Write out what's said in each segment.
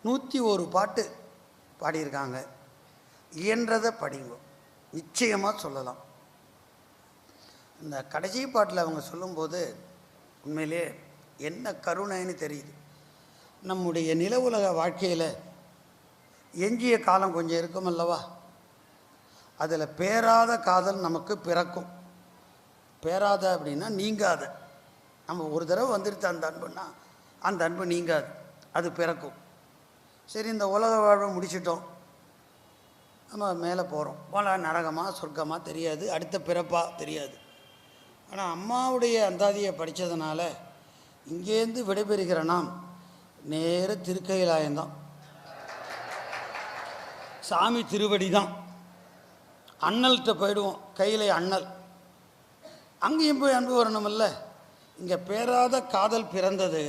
101 பாட்டு பாடியிருக்காங்க. இயன்றதை படிங்க, நிச்சயமாக சொல்லலாம். இந்த கடைசி பாட்டில் அவங்க சொல்லும்போது உண்மையிலே என்ன கருணைன்னு தெரியுது. நம்முடைய நில உலக வாழ்க்கையில் எஞ்சிய காலம் கொஞ்சம் இருக்கும் அல்லவா, அதில் பேராத காதல் நமக்கு பிறக்கும். பேராத அப்படின்னா நீங்காத. நம்ம ஒரு தடவை வந்துடுச்சு அந்த அன்புன்னா அந்த அன்பு நீங்காது, அது பிறக்கும். சரி, இந்த உலக வாழ்வை முடிச்சிட்டோம், நம்ம மேலே போகிறோம். போல நரகமாக சொர்க்கமாக தெரியாது, அடுத்த பிறப்பாக தெரியாது. ஆனால் அம்மாவுடைய அந்தாதியை படித்ததுனால இங்கேருந்து விடைபெறுகிற நாம் நேர திருக்கையிலாயந்தான், சாமி திருவடி தான். அண்ணல்கிட்ட போயிடுவோம், கையில் அண்ணல். அங்கேயும் போய் அன்பு வரணுமில்ல. இங்கே பேராத காதல் பிறந்தது,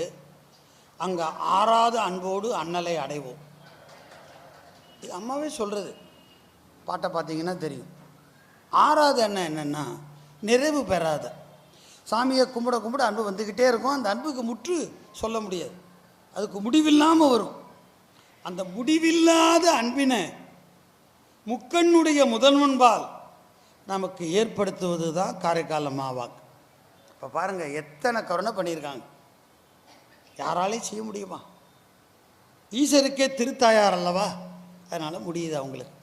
அங்கே ஆறாத அன்போடு அண்ணலை அடைவோம். இது அம்மாவே சொல்கிறது. பாட்டை பார்த்தீங்கன்னா தெரியும். ஆறாத அண்ணன் என்னென்னா நிறைவு பெறாத. சாமியை கும்பிட கும்பிட அன்பு வந்துக்கிட்டே இருக்கும். அந்த அன்புக்கு முற்று சொல்ல முடியாது, அதுக்கு முடிவில்லாமல் வரும். அந்த முடிவில்லாத அன்பினை முக்கண்ணுடைய முதல்வன்பால் நமக்கு ஏற்படுத்துவது தான் காரைக்கால் அம்மாவாக்கு. இப்போ பாருங்கள், எத்தனை கருணை பண்ணியிருக்காங்க. யாராலையும் செய்ய முடியுமா? ஈஸ்வருக்கே திருத்தாயார் அல்லவா, அதனால் முடியுது அவங்களுக்கு.